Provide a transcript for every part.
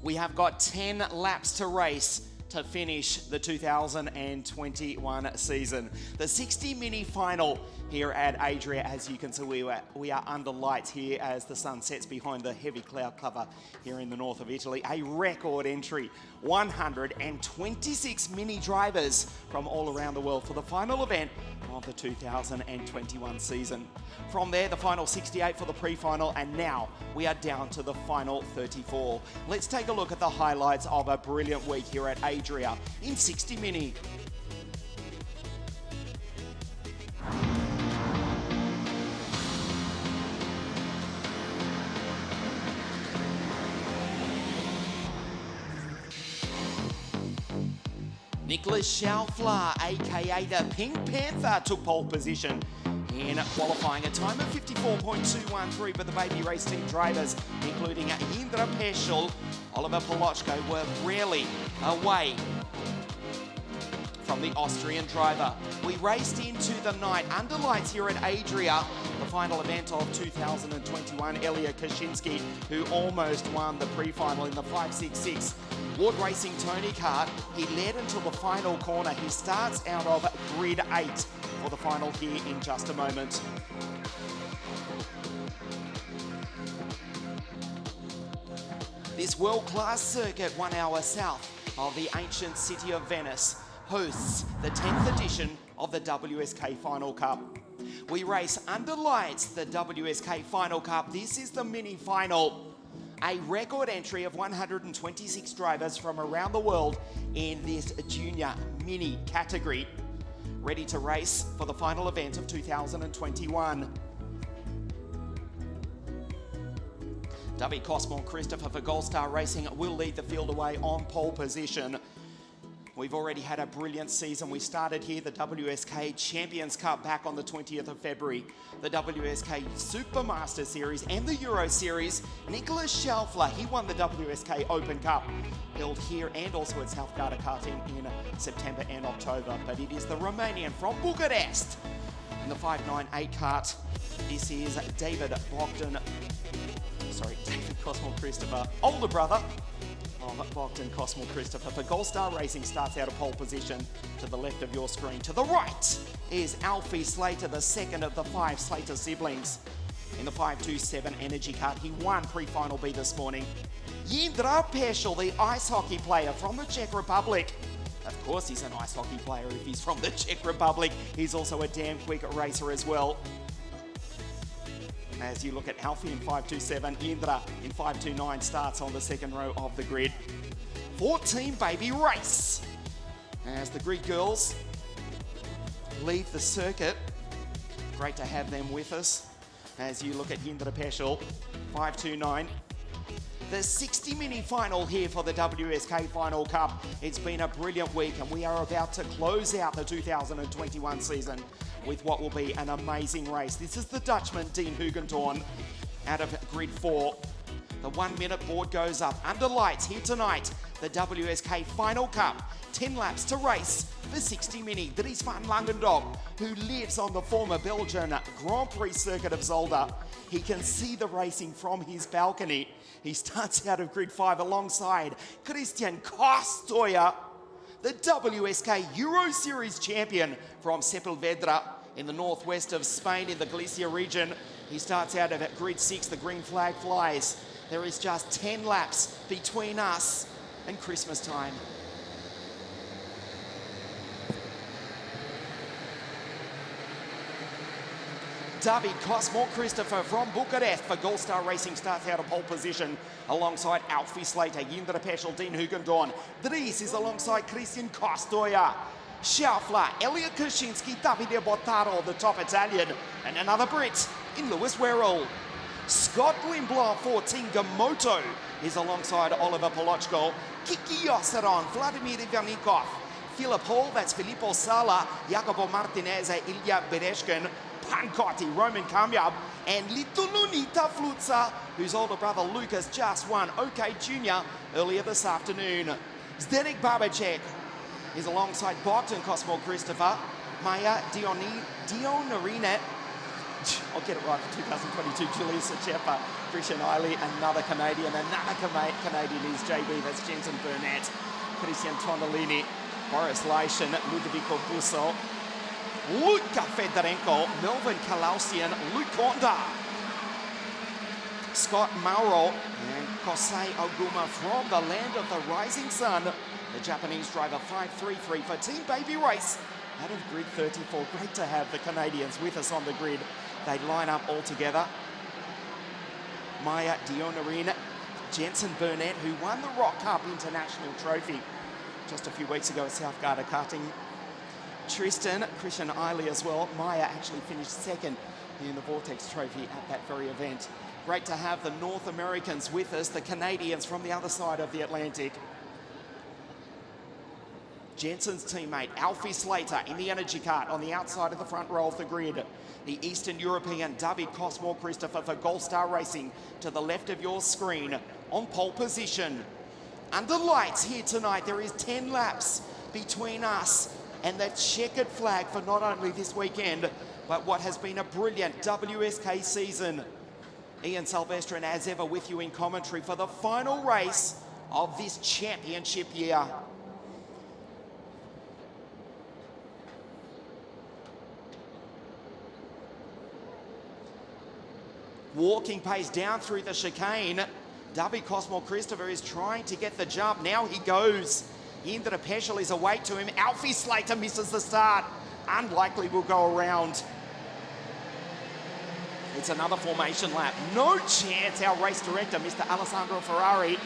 We have got 10 laps to race to finish the 2021 season. The 60 mini final here at ADRIA. As you can see, we are under lights here as the sun sets behind the heavy cloud cover here in the north of Italy. A record entry, 126 mini drivers from all around the world for the final event of the 2021 season. From there, the final 68 for the pre-final, and now we are down to the final 34. Let's take a look at the highlights of a brilliant week here at ADRIA in 60 mini. Nicholas Schaufler, aka the Pink Panther, took pole position in qualifying, a time of 54.213, but the baby race team drivers, including Indra Peschel, Oliver Polochko, were rarely away from the Austrian driver. We raced into the night under lights here at ADRIA, the final event of 2021. Elia Kaczynski, who almost won the pre-final in the 566 Ward Racing Tony Kart. He led until the final corner. He starts out of grid 8 for the final here in just a moment. This world-class circuit 1 hour south of the ancient city of Venice hosts the 10th edition of the WSK Final Cup. We race under lights the WSK Final Cup. This is the mini final. A record entry of 126 drivers from around the world in this junior mini category, ready to race for the final event of 2021. David Cosmo Christopher for Gold Star Racing will lead the field away on pole position. We've already had a brilliant season. We started here the WSK Champions Cup back on the 20th of February, the WSK Supermaster Series and the Euro Series. Nicholas Schaufler, he won the WSK Open Cup, held here and also at South Garda Karting in September and October. But it is the Romanian from Bucharest in the 598 kart. This is David Cosmo Christopher, older brother of Bogdan Cosmo Christopher. For Gold Star Racing starts out of pole position to the left of your screen. To the right is Alfie Slater, the second of the 5 Slater siblings in the 527 Energy Kart. He won pre-final B this morning. Indra Peschel, the ice hockey player from the Czech Republic. Of course he's an ice hockey player if he's from the Czech Republic. He's also a damn quick racer as well. As you look at Alfie in 527, Indra in 529 starts on the second row of the grid. 14 baby race as the grid girls leave the circuit. Great to have them with us as you look at Indra Peschel, 529. The 60 mini final here for the WSK Final Cup. It's been a brilliant week and we are about to close out the 2021 season with what will be an amazing race. This is the Dutchman, Dean Hugendoorn, out of grid 4. The 1 minute board goes up. Under lights here tonight, the WSK Final Cup. 10 laps to race for 60 mini. Dries van Langendonk, who lives on the former Belgian Grand Prix circuit of Zolder. He can see the racing from his balcony. He starts out of grid 5 alongside Christian Kostoja, the WSK Euro Series champion from Sepulvedra in the northwest of Spain in the Galicia region. He starts out at grid 6, the green flag flies. There is just 10 laps between us and Christmas time. David Cosmo Christopher from Bucharest for Gold Star Racing starts out of pole position alongside Alfie Slater, Indra Peschel, Dean Hugendoorn. Dries is alongside Christian Kostoja. Schaufler, Elia Kaczynski, Davide Bottaro, the top Italian, and another Brit in Lewis Werrell. Scott Limblom for Tingamoto is alongside Oliver Polochko, Kiki Osseron, Vladimir Ivanikov, Philip Hall, that's Filippo Sala, Jacopo Martinez, Ilya Bereshkin, Pancotti, Roman Kamyab, and Little Lunita Flutza, whose older brother Lucas just won OK Junior earlier this afternoon. Zdenek Babacek is alongside Bogdan Cosmo Christopher, Maya Dionarinet, I'll get it right for 2022. Julius Achepa, Christian Eiley, another Canadian. Another Canadian is JB. That's Jensen Burnett, Christian Tondolini, Boris Leischen, Ludovico Busso, Luca Fedorenko, Melvin Kalausian, Luke Konda, Scott Mauro, and Kosei Oguma from the land of the rising sun. The Japanese driver 5.33 for Team Baby Race out of grid 34. Great to have the Canadians with us on the grid. They line up all together. Maya Dionarin, Jensen Burnett, who won the Rock Cup International Trophy just a few weeks ago at South Garda Karting. Tristan, Christian Eiley as well. Maya actually finished second in the Vortex Trophy at that very event. Great to have the North Americans with us, the Canadians from the other side of the Atlantic. Jensen's teammate, Alfie Slater, in the energy cart on the outside of the front row of the grid. The Eastern European, David Cosmore Christopher for Gold Star Racing, to the left of your screen, on pole position. Under lights here tonight, there is 10 laps between us and the checkered flag for not only this weekend, but what has been a brilliant WSK season. Ian Silvestrin, as ever, with you in commentary for the final race of this championship year. Walking pace down through the chicane. David Cosmore Christopher is trying to get the jump. Now he goes. Indra Peschel is away to him. Alfie Slater misses the start. Unlikely will go around. It's another formation lap. No chance. Our race director, Mr. Alessandro Ferrari,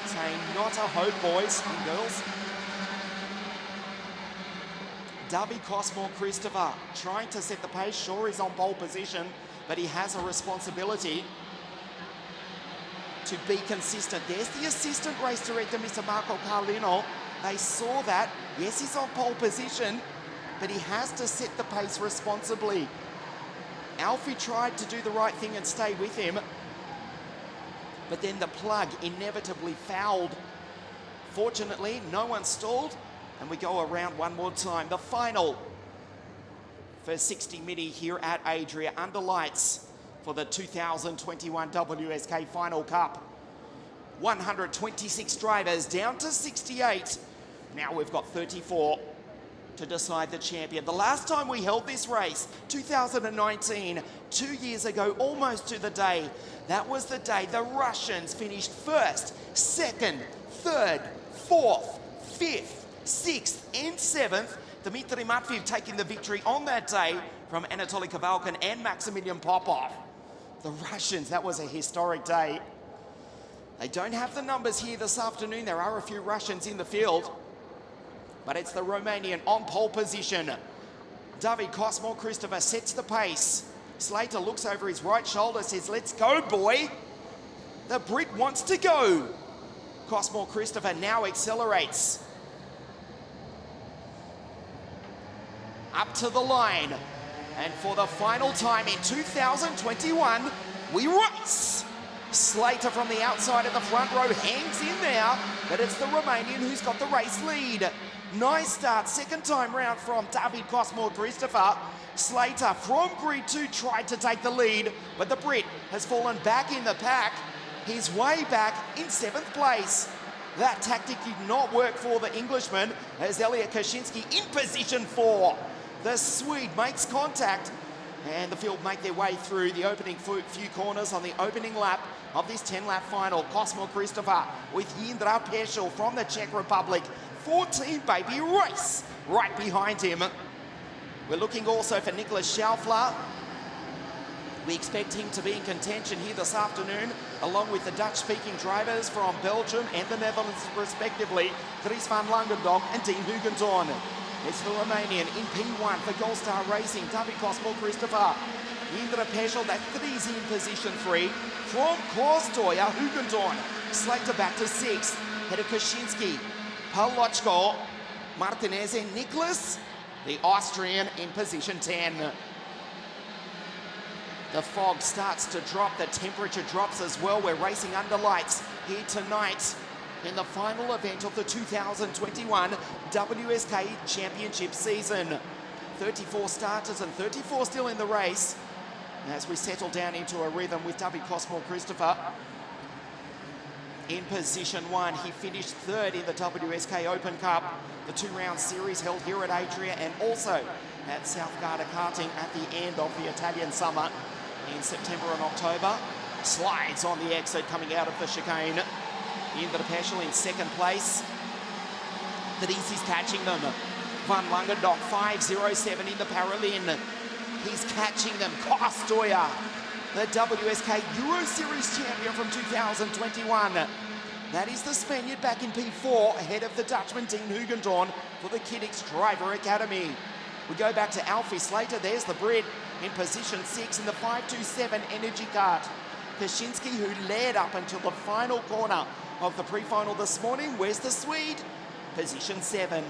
saying not a hope, boys and girls. David Cosmore Christopher trying to set the pace. Sure, he's on pole position, but he has a responsibility to be consistent. There's the assistant race director, Mr. Marco Carlino. They saw that. Yes, he's on pole position, but he has to set the pace responsibly. Alfie tried to do the right thing and stay with him, but then the plug inevitably fouled. Fortunately, no one stalled, and we go around one more time. The final for 60 Mini here at Adria, under lights for the 2021 WSK Final Cup. 126 drivers down to 68. Now we've got 34 to decide the champion. The last time we held this race, 2019, 2 years ago, almost to the day, that was the day the Russians finished first, second, third, fourth, fifth, sixth, and seventh. Dmitry Matveev taking the victory on that day from Anatoly Kavalkin and Maximilian Popov. The Russians, that was a historic day. They don't have the numbers here this afternoon. There are a few Russians in the field, but it's the Romanian on pole position. David Cosmore Christopher sets the pace. Slater looks over his right shoulder, says, "Let's go, boy." The Brit wants to go. Cosmore Christopher now accelerates. Up to the line. And for the final time in 2021, we race. Slater from the outside of the front row hangs in there, but it's the Romanian who's got the race lead. Nice start, second time round from David Cosmore Christopher. Slater from grid 2 tried to take the lead, but the Brit has fallen back in the pack. He's way back in 7th place. That tactic did not work for the Englishman, as Elliot Kaczynski in position 4. The Swede makes contact, and the field make their way through the opening few corners on the opening lap of this 10-lap final. Cosmore Christopher with Indra Peschel from the Czech Republic. 14 Baby Race right behind him. We're looking also for Nicholas Schaufler. We expect him to be in contention here this afternoon, along with the Dutch-speaking drivers from Belgium and the Netherlands, respectively, Dries van Langendonk and Dean Hugentorn. It's the Romanian in P1 for Gold Star Racing, David Cosmore Christopher. Indra Peschel, that is in position 3. From Korstoya, Hugentorn. Slater back to 6th. Head of Kaczynski, Palochko, Martinez and Nicholas, the Austrian in position 10. The fog starts to drop, the temperature drops as well. We're racing under lights here tonight in the final event of the 2021 WSK Championship season. 34 starters and 34 still in the race. as we settle down into a rhythm with David Cosmore Christopher in position 1. He finished 3rd in the WSK Open Cup, the 2-round series held here at ADRIA and also at South Garda Karting at the end of the Italian summer in September and October. Slides on the exit coming out of the chicane. Indra Peschel in 2nd place. Dries is catching them. Van Langendonk 5.07 in the Paralin. He's catching them. Kostoja, the WSK Euro Series champion from 2021. That is the Spaniard back in P4 ahead of the Dutchman Dean Hugendorn for the Kiddix Driver Academy. We go back to Alfie Slater. There's the Brit in position 6 in the 5.27 Energy Kart. Kaczynski, who led up until the final corner of the pre-final this morning. Where's the Swede? Position 7.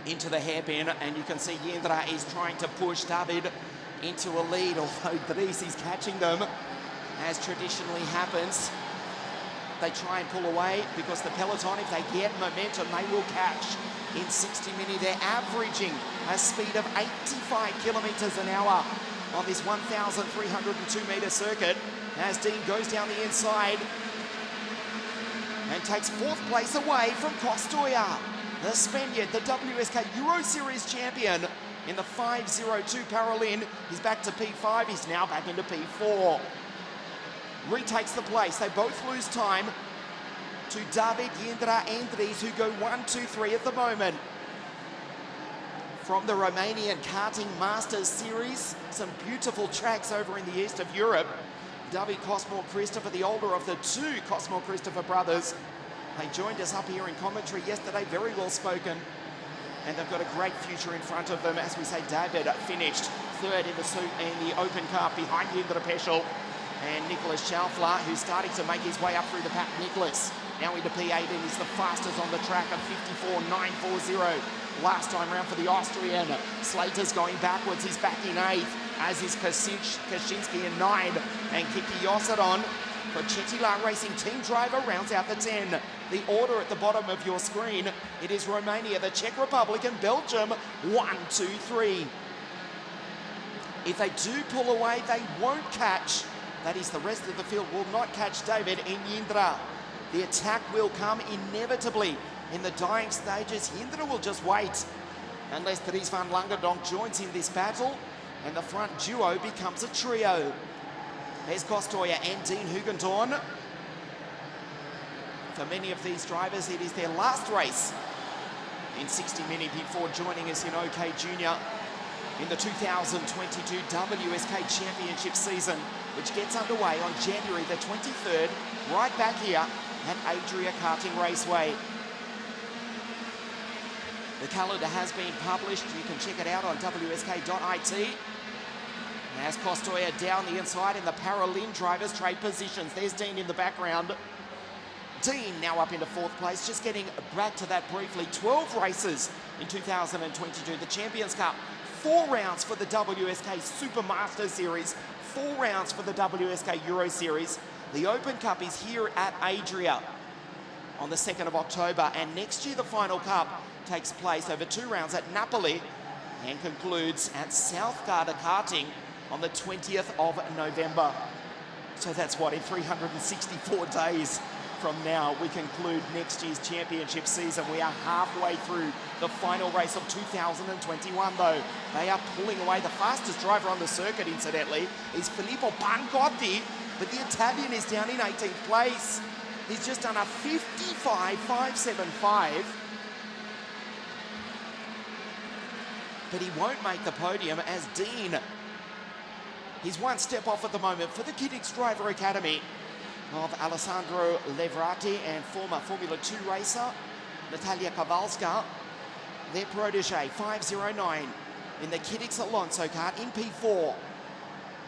Into the hairpin, and you can see Indra is trying to push David into a lead, although Dries is catching them, as traditionally happens. They try and pull away because the peloton, if they get momentum, they will catch in 60 minutes. They're averaging a speed of 85 kilometers an hour on this 1,302 meter circuit as Dean goes down the inside and takes 4th place away from Kostoja, the Spaniard, the WSK Euro Series champion in the 5.02 Paralin. He's back to P5, he's now back into P4. Retakes the place, they both lose time to David, Indra and Dries, who go 1, 2, 3 at the moment. From the Romanian Karting Masters Series, some beautiful tracks over in the east of Europe. David Cosmore Christopher, the older of the 2 Cosmore Christopher brothers. They joined us up here in commentary yesterday, very well spoken. And they've got a great future in front of them. As we say, David finished 3rd in the Open Cup behind Indra Peschel and Nicholas Schaufler, who's starting to make his way up through the pack. Nicholas now into P8 and is the fastest on the track of 54.940. Last time round for the Austrian. Slater's going backwards, he's back in 8th, as is Kaczynski in 9, and Kiki Yosadon for Chetila Racing team driver rounds out the 10. The order at the bottom of your screen, it is Romania, the Czech Republic and Belgium, 1, 2, 3. If they do pull away, they won't catch. That is, the rest of the field will not catch David and Indra. The attack will come inevitably in the dying stages. Indra will just wait unless Dries van Langendonk joins in this battle and the front duo becomes a trio. There's Kostoja and Dean Hugendorn. For many of these drivers, it is their last race in 60 minutes before joining us in OK Junior in the 2022 WSK Championship season, which gets underway on January the 23rd, right back here at ADRIA Karting Raceway. The calendar has been published. You can check it out on wsk.it. As Kostoja down the inside in the Paralin drivers trade positions. There's Dean in the background. Dean now up into 4th place, just getting back to that briefly. 12 races in 2022. The Champions Cup, 4 rounds for the WSK Super Master Series, 4 rounds for the WSK Euro Series. The Open Cup is here at ADRIA on the 2nd of October, and next year the final cup takes place over 2 rounds at Napoli and concludes at South Garda Karting on the 20th of November. So that's what, in 364 days from now, we conclude next year's championship season. We are halfway through the final race of 2021 though. They are pulling away. The fastest driver on the circuit, incidentally, is Filippo Pancotti, but the Italian is down in 18th place. He's just done a 55.575. But he won't make the podium as Dean, he's 1 step off at the moment for the Kiddix Driver Academy of Alessandro Levrati and former Formula 2 racer Natalia Kowalska. Their protege, 5.09 in the Kiddix Alonso kart in P4.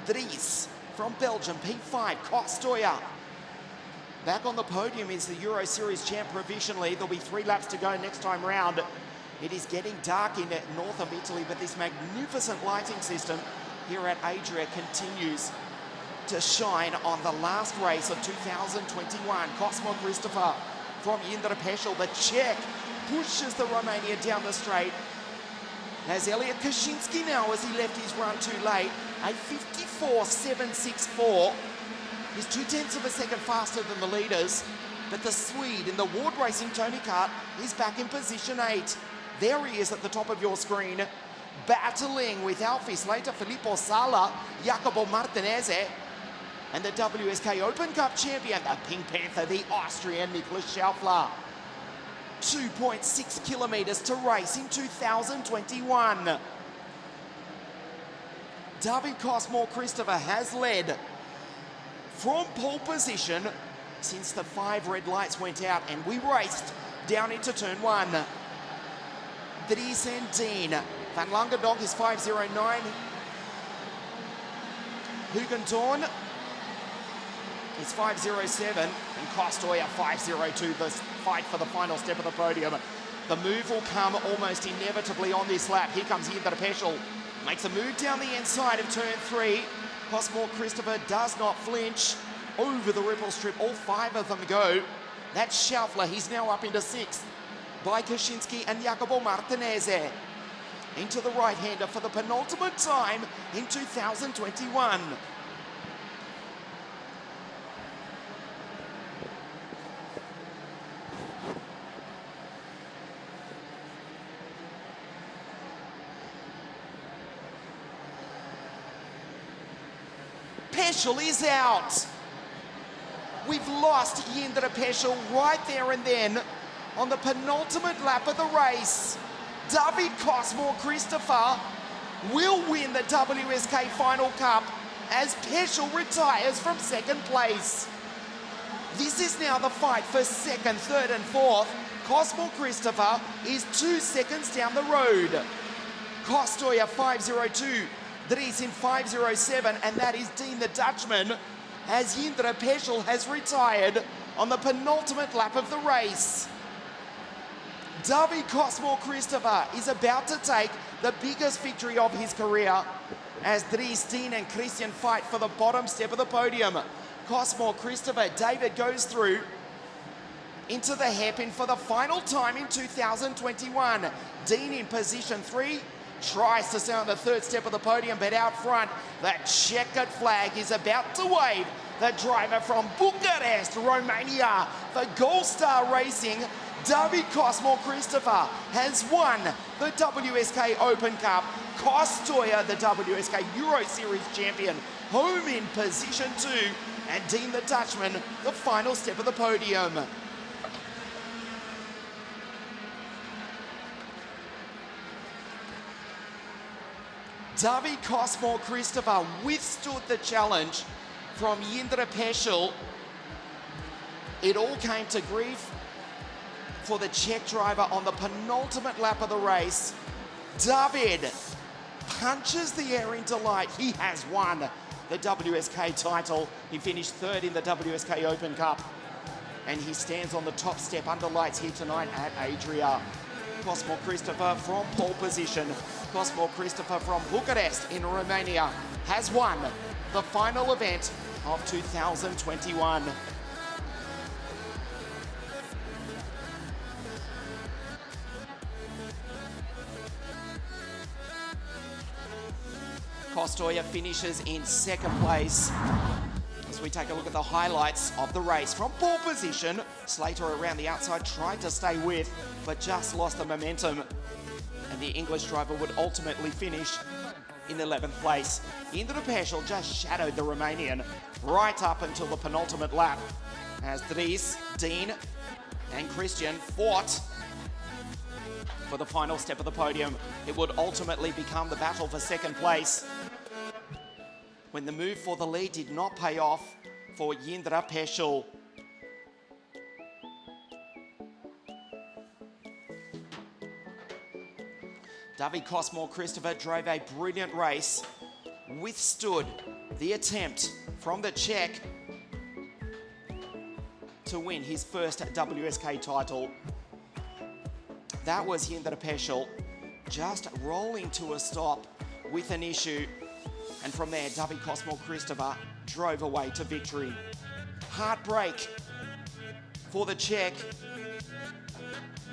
Dries from Belgium, P5. Kostoja back on the podium is the Euro Series champ provisionally. There'll be 3 laps to go next time round. It is getting dark in the north of Italy, but this magnificent lighting system here at ADRIA continues to shine on the last race of 2021. Cosmo Christopher from Jindra Peschel. The Czech pushes the Romania down the straight. As Elliot Kaczynski now, as he left his run too late, a 54.764. He's 0.2 of a second faster than the leaders, but the Swede in the Ward Racing Tony Kart is back in position 8. There he is at the top of your screen, battling with Alfis, later Filippo Sala, Jacopo Martinezzi, and the WSK Open Cup champion, the Pink Panther, the Austrian Niklas Schaufler. 2.6 kilometers to race in 2021. David Cosmore Christopher has led from pole position since the 5 red lights went out and we raced down into turn 1. Dries and Dean. Van Langendonk is 5.09. Hugentorn is 5.07 and Kostoya 5.02. The fight for the final step of the podium. The move will come almost inevitably on this lap. Here comes Jindra Peschel. Makes a move down the inside of turn 3. Cosmore Christopher does not flinch. Over the ripple strip, all 5 of them go. That's Schaufler, he's now up into 6th. By Kaczynski and Jacopo Martinezzi. Into the right-hander for the penultimate time in 2021. Peschel is out. We've lost Jindra Peschel right there and then on the penultimate lap of the race. David Cosmore Christopher will win the WSK Final Cup as Peschel retires from 2nd place. This is now the fight for 2nd, 3rd and 4th. Cosmore Christopher is 2 seconds down the road. Kostoya 5.02. Dries in 5.07, and that is Dean the Dutchman, as Jindra Peschel has retired on the penultimate lap of the race. David Cosmore Christopher is about to take the biggest victory of his career as Dries, Dean and Christian fight for the bottom step of the podium. Cosmore Christopher, David goes through into the hairpin for the final time in 2021. Dean in position 3. Tries to stay on the 3rd step of the podium, but out front, that checkered flag is about to wave. The driver from Bucharest, Romania, for Gold Star Racing, David Cosmore Christopher, has won the WSK Open Cup. Kostoya, the WSK Euro Series champion, home in position 2, and Dean the Dutchman, the final step of the podium. David Cosmore Christopher withstood the challenge from Jindra Peschel. It all came to grief for the Czech driver on the penultimate lap of the race. David punches the air in delight. He has won the WSK title. He finished 3rd in the WSK Open Cup. And he stands on the top step under lights here tonight at ADRIA. Cosmore Christopher from pole position. Cosmore Christopher from Bucharest in Romania has won the final event of 2021. Kostoya finishes in 2nd place. As we take a look at the highlights of the race from pole position, Slater around the outside tried to stay with, but just lost the momentum. And the English driver would ultimately finish in 11th place. Jindra Peschel just shadowed the Romanian right up until the penultimate lap, as Dries, Dean and Christian fought for the final step of the podium. It would ultimately become the battle for 2nd place when the move for the lead did not pay off for Jindra Peschel. David Cosmore Christopher drove a brilliant race, withstood the attempt from the Czech to win his first WSK title. That was Jindra Peschel just rolling to a stop with an issue. And from there, David Cosmore Christopher drove away to victory. Heartbreak for the Czech.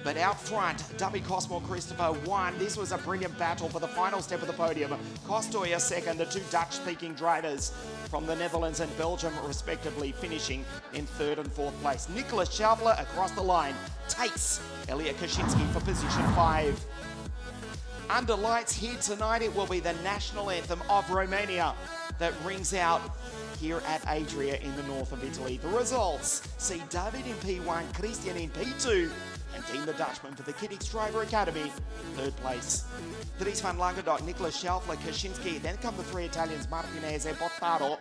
But out front, David Cosmo Christopher won. This was a brilliant battle for the final step of the podium. Costoya second, the two Dutch-speaking drivers from the Netherlands and Belgium respectively finishing in third and fourth place. Nicholas Schaufler across the line takes Elliot Kaczynski for position 5. Under lights here tonight, it will be the national anthem of Romania that rings out here at Adria in the north of Italy. The results see David in P1, Christian in P2, and Dean the Dutchman for the Kiddix Driver Academy, third place. Dries van Langendock, Nicholas Schaufler, Kaczynski, then come the three Italians, Martinez, Bottaro,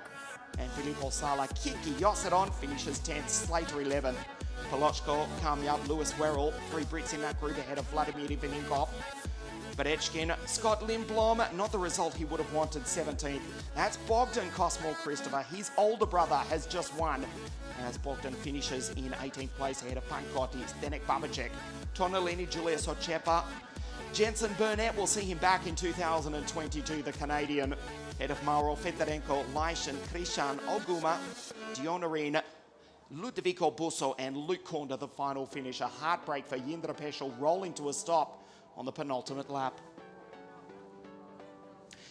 and Filippo Sala. Kiki Yosseron finishes 10th, Slater 11th. Polochko, Kamyab, Lewis Werrell, three Brits in that group ahead of Vladimir Ivanikov. Badechkin, Scott Lindblom, not the result he would have wanted, 17th. That's Bogdan Cosmo Christopher. His older brother has just won, as Bogdan finishes in 18th place ahead of Pankotis, Zdenek Babacek, Tonolini, Julius Ochepa. Jensen Burnett, will see him back in 2022, the Canadian, ahead of Mauro Fedorenko, Leishan, Krishan, Oguma, Dionarin, Ludovico Busso, and Luke Kornda, the final finish. A heartbreak for Jindra Peschel, rolling to a stop on the penultimate lap.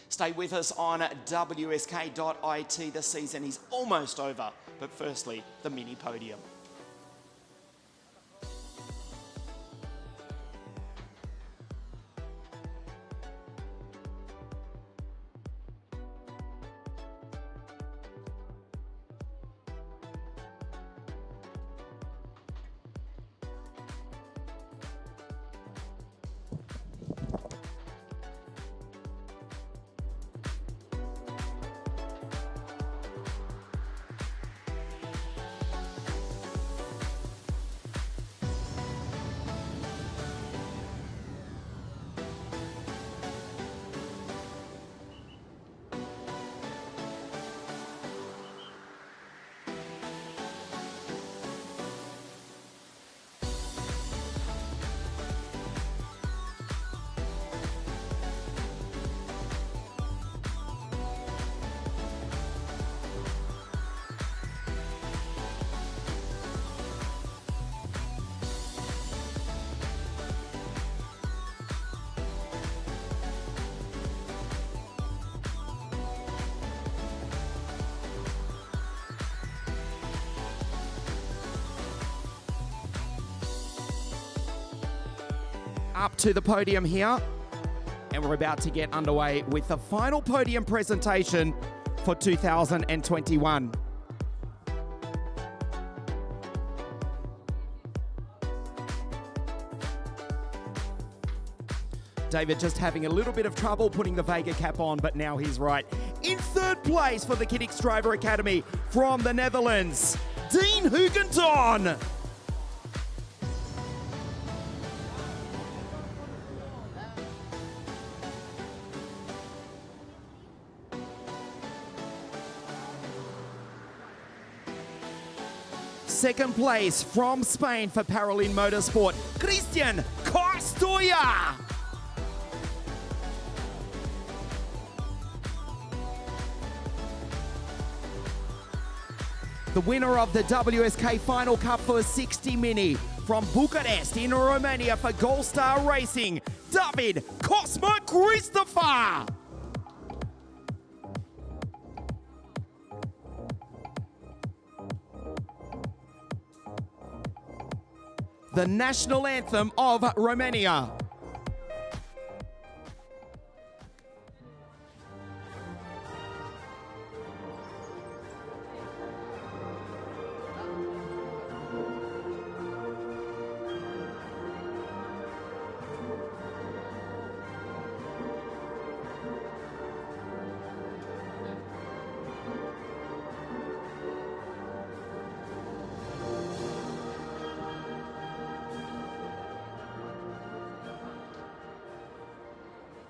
Stay with us on WSK.IT. The season is almost over, but firstly, the mini podium. Up to the podium here, and we're about to get underway with the final podium presentation for 2021. David just having a little bit of trouble putting the Vega cap on, but now he's right. In third place for the Kiddix Driver Academy from the Netherlands, Dean Hugenton. Second place from Spain for Paralin Motorsport, Christian Costoya. The winner of the WSK Final Cup for 60 Mini from Bucharest in Romania for Gold Star Racing, David Cosmo Christopher. The national anthem of Romania.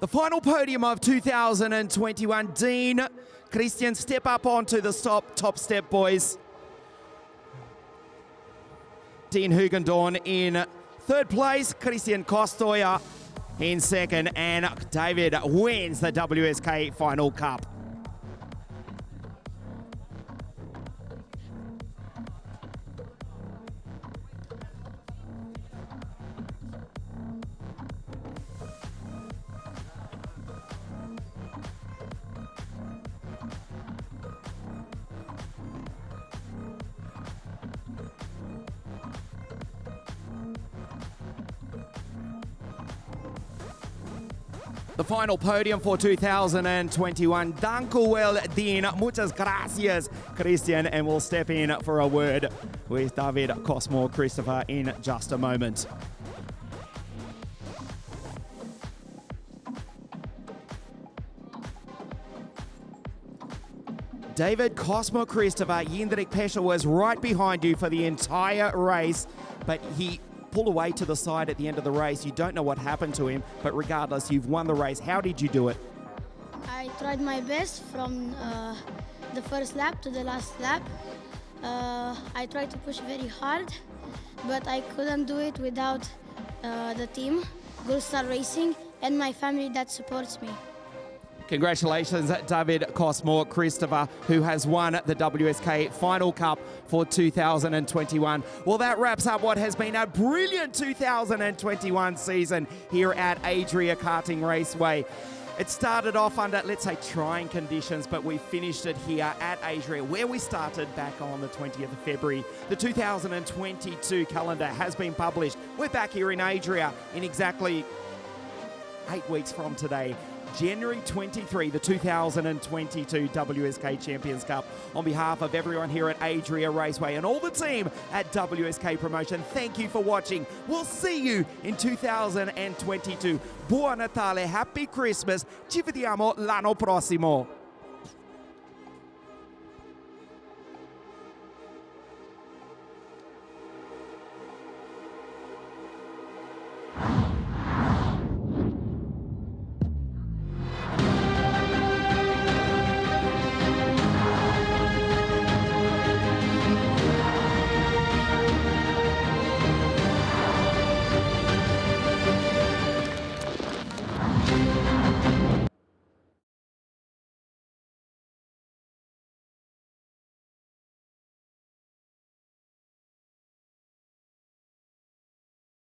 The final podium of 2021, Dean, Christian, step up onto the top step, boys. Dean Hugendorn in third place, Christian Costoya in second, and David wins the WSK Final Cup. The final podium for 2021. Dankuel din. Muchas gracias, Christian. And we'll step in for a word with David Cosmo Christopher in just a moment. David Cosmo Christopher, Jindrik Pesha was right behind you for the entire race, but he pulled away to the side at the end of the race. You don't know what happened to him, but regardless, you've won the race. How did you do it? I tried my best from the first lap to the last lap. I tried to push very hard, but I couldn't do it without the team, Kart Racing, and my family that supports me. Congratulations, David Cosmo Christopher, who has won the WSK Final Cup for 2021. Well, that wraps up what has been a brilliant 2021 season here at ADRIA Karting Raceway. It started off under, let's say, trying conditions, but we finished it here at ADRIA, where we started back on the 20th of February. The 2022 calendar has been published. We're back here in ADRIA in exactly 8 weeks from today. January 23, the 2022 WSK Champions Cup. On behalf of everyone here at ADRIA Raceway and all the team at WSK Promotion, thank you for watching. We'll see you in 2022. Buon Natale, Happy Christmas. Ci vediamo l'anno prossimo.